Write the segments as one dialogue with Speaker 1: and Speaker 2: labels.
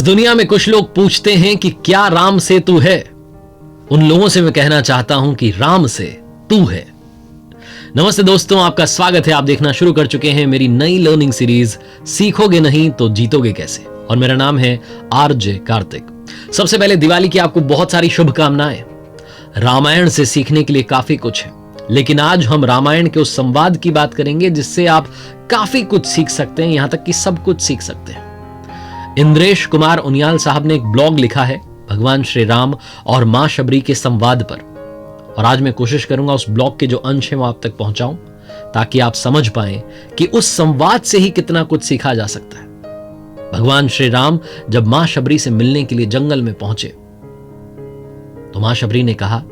Speaker 1: दुनिया में कुछ लोग पूछते हैं कि क्या राम से तू है। उन लोगों से मैं कहना चाहता हूं कि राम से तू है। नमस्ते दोस्तों, आपका स्वागत है। आप देखना शुरू कर चुके हैं मेरी नई लर्निंग सीरीज सीखोगे नहीं तो जीतोगे कैसे, और मेरा नाम है आरजे कार्तिक। सबसे पहले दिवाली की आपको बहुत सारी शुभकामनाएं। रामायण से सीखने के लिए काफी कुछ है, लेकिन आज हम रामायण के उस संवाद की बात करेंगे जिससे आप काफी कुछ सीख सकते हैं, यहां तक कि सब कुछ सीख सकते हैं। इंद्रेश कुमार उनियाल साहब ने एक ब्लॉग लिखा है भगवान श्री राम और मां शबरी के संवाद पर, और आज मैं कोशिश करूंगा उस ब्लॉग के जो अंश हैं वो आप तक पहुंचाऊं, ताकि आप समझ पाएं कि उस संवाद से ही कितना कुछ सीखा जा सकता है। भगवान श्री राम जब मां शबरी से मिलने के लिए जंगल में पहुंचे तो मां शबरी ने कहा,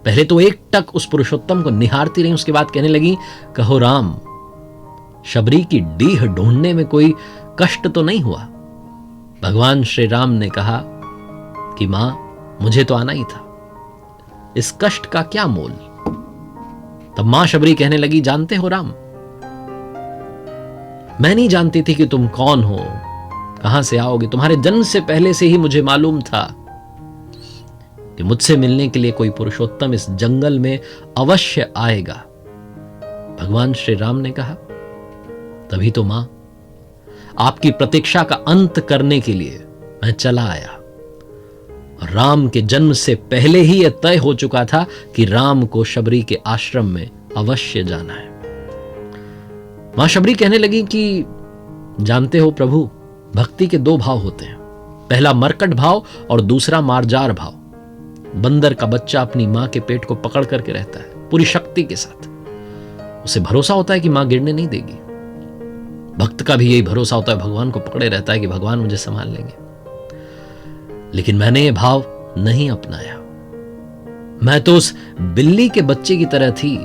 Speaker 1: पहले तो एक टक उस पुरुषोत्तम को निहारती रही, उसके बाद कहने लगी, कहो राम, शबरी की डीह ढूंढने में कोई कष्ट तो नहीं हुआ। भगवान श्री राम ने कहा कि मां, मुझे तो आना ही था, इस कष्ट का क्या मोल। तब मां शबरी कहने लगी, जानते हो राम, मैं नहीं जानती थी कि तुम कौन हो, कहां से आओगे। तुम्हारे जन्म से पहले से ही मुझे मालूम था कि मुझसे मिलने के लिए कोई पुरुषोत्तम इस जंगल में अवश्य आएगा। भगवान श्री राम ने कहा, तभी तो मां, आपकी प्रतीक्षा का अंत करने के लिए मैं चला आया। राम के जन्म से पहले ही यह तय हो चुका था कि राम को शबरी के आश्रम में अवश्य जाना है। मां शबरी कहने लगी कि जानते हो प्रभु, भक्ति के दो भाव होते हैं, पहला मरकट भाव और दूसरा मार्जार भाव। बंदर का बच्चा अपनी मां के पेट को पकड़ करके रहता है पूरी शक्ति के साथ, उसे भरोसा होता है कि मां गिरने नहीं देगी। भक्त का भी यही भरोसा होता है, भगवान को पकड़े रहता है कि भगवान मुझे संभाल लेंगे। लेकिन मैंने यह भाव नहीं अपनाया। मैं तो उस बिल्ली के बच्चे की तरह थी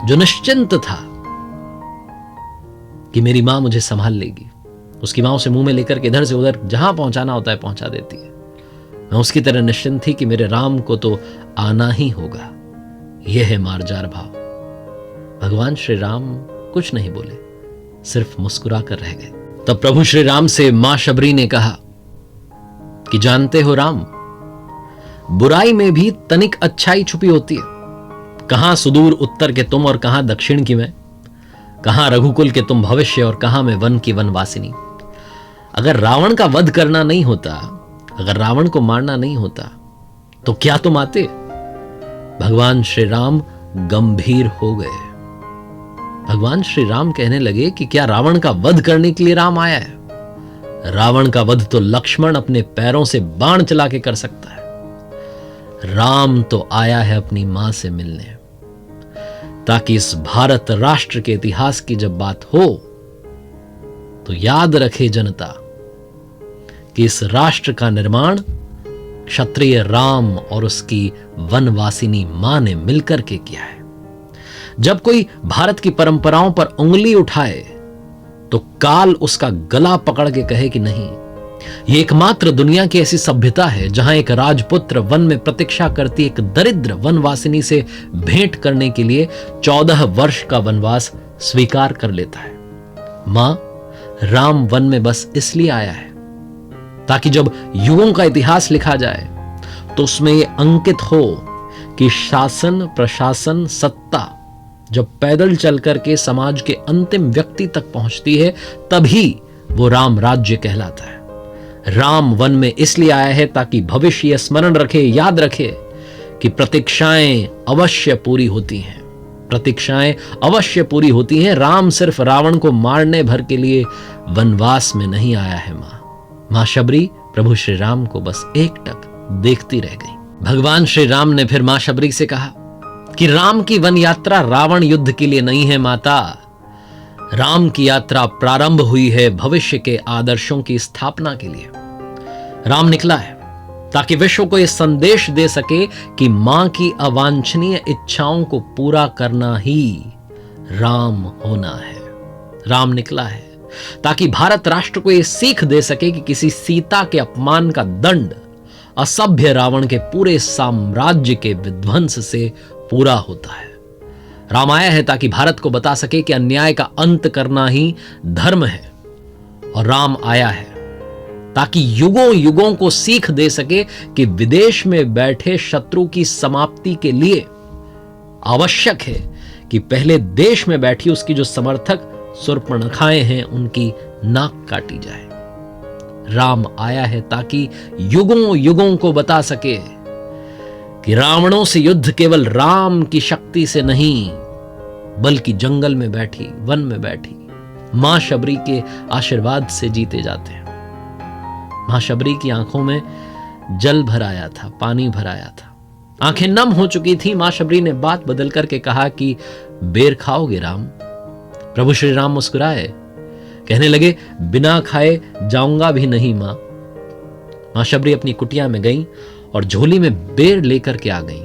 Speaker 1: जो निश्चिंत था कि मेरी मां मुझे संभाल लेगी। उसकी मां उसे मुंह में लेकर के इधर से उधर जहां पहुंचाना होता है पहुंचा देती है। मैं उसकी तरह निश्चिंत थी कि मेरे राम को तो आना ही होगा। यह है मार्जार भाव। भगवान श्री राम कुछ नहीं बोले, सिर्फ मुस्कुरा कर रह गए। तब प्रभु श्री राम से मां शबरी ने कहा कि जानते हो राम, बुराई में भी तनिक अच्छाई छुपी होती है। कहां सुदूर उत्तर के तुम और कहां दक्षिण की मैं, कहां रघुकुल के तुम भविष्य और कहां मैं वन की वनवासिनी। अगर रावण का वध करना नहीं होता, अगर रावण को मारना नहीं होता, तो क्या तुम आते। भगवान श्री राम गंभीर हो गए। भगवान श्री राम कहने लगे कि क्या रावण का वध करने के लिए राम आया है। रावण का वध तो लक्ष्मण अपने पैरों से बाण चला के कर सकता है। राम तो आया है अपनी मां से मिलने, ताकि इस भारत राष्ट्र के इतिहास की जब बात हो तो याद रखे जनता कि इस राष्ट्र का निर्माण क्षत्रिय राम और उसकी वनवासिनी मां ने मिलकर के किया है। जब कोई भारत की परंपराओं पर उंगली उठाए तो काल उसका गला पकड़ के कहे कि नहीं, ये एकमात्र दुनिया की ऐसी सभ्यता है जहां एक राजपुत्र वन में प्रतीक्षा करती एक दरिद्र वनवासिनी से भेंट करने के लिए 14 वर्ष का वनवास स्वीकार कर लेता है। मां, राम वन में बस इसलिए आया है ताकि जब युगों का इतिहास लिखा जाए तो उसमें यह अंकित हो कि शासन, प्रशासन, सत्ता जब पैदल चलकर के समाज के अंतिम व्यक्ति तक पहुंचती है, तभी वो राम राज्य कहलाता है। राम वन में इसलिए आया है ताकि भविष्य स्मरण रखे, याद रखे कि प्रतीक्षाएं अवश्य पूरी होती हैं। प्रतीक्षाएं अवश्य पूरी होती हैं। राम सिर्फ रावण को मारने भर के लिए वनवास में नहीं आया है। मां शबरी प्रभु श्री राम को बस एक टक देखती रह गई। भगवान श्री राम ने फिर मां शबरी से कहा कि राम की वन यात्रा रावण युद्ध के लिए नहीं है माता। राम की यात्रा प्रारंभ हुई है भविष्य के आदर्शों की स्थापना के लिए। राम निकला है ताकि विश्व को यह संदेश दे सके कि मां की अवांछनीय इच्छाओं को पूरा करना ही राम होना है। राम निकला है ताकि भारत राष्ट्र को यह सीख दे सके कि किसी सीता के अपमान का दंड असभ्य रावण के पूरे साम्राज्य के विध्वंस से पूरा होता है। राम आया है ताकि भारत को बता सके कि अन्याय का अंत करना ही धर्म है और राम आया है ताकि युगों युगों को सीख दे सके कि विदेश में बैठे शत्रु की समाप्ति के लिए आवश्यक है कि पहले देश में बैठी उसकी जो समर्थक शूर्पणखाएं हैं उनकी नाक काटी जाए। राम आया है ताकि युगों युगों को बता सके कि रावणों से युद्ध केवल राम की शक्ति से नहीं बल्कि जंगल में बैठी, वन में बैठी मां शबरी के आशीर्वाद से जीते जाते हैं। मां शबरी की आंखों में जल भर आया था, पानी भर आया था, आंखें नम हो चुकी थी। मां शबरी ने बात बदल करके कहा कि बेर खाओगे राम? प्रभु श्री राम मुस्कुराए, कहने लगे बिना खाए जाऊंगा भी नहीं मां। मां शबरी अपनी कुटिया में गई और झोली में बेर लेकर के आ गई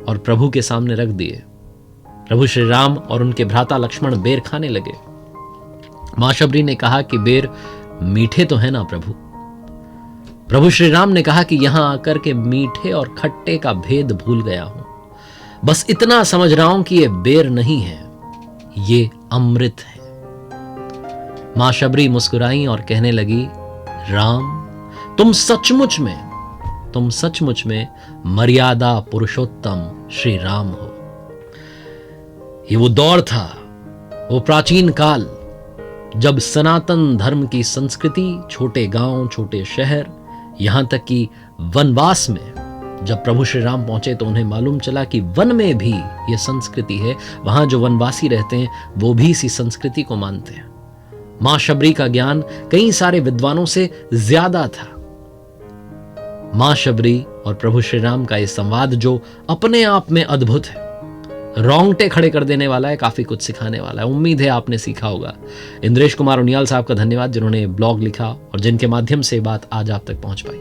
Speaker 1: और प्रभु के सामने रख दिए। प्रभु श्री राम और उनके भ्राता लक्ष्मण बेर खाने लगे। मां शबरी ने कहा कि बेर मीठे तो है ना प्रभु? प्रभु श्री राम ने कहा कि यहां आकर के मीठे और खट्टे का भेद भूल गया हूं, बस इतना समझ रहा हूं कि ये बेर नहीं है, ये अमृत है। मां शबरी मुस्कुराई और कहने लगी राम तुम सचमुच में मर्यादा पुरुषोत्तम श्री राम हो। ये वो दौर था, वो प्राचीन काल जब सनातन धर्म की संस्कृति छोटे गांव, छोटे शहर, यहां तक कि वनवास में जब प्रभु श्री राम पहुंचे तो उन्हें मालूम चला कि वन में भी यह संस्कृति है, वहां जो वनवासी रहते हैं वो भी इसी संस्कृति को मानते हैं। मां शबरी का ज्ञान कई सारे विद्वानों से ज्यादा था। मां शबरी और प्रभु श्री राम का यह संवाद जो अपने आप में अद्भुत है, रोंगटे खड़े कर देने वाला है, काफी कुछ सिखाने वाला है। उम्मीद है आपने सीखा होगा। इंद्रेश कुमार उनियाल साहब का धन्यवाद जिन्होंने ब्लॉग लिखा और जिनके माध्यम से बात आज आप तक पहुंच पाई।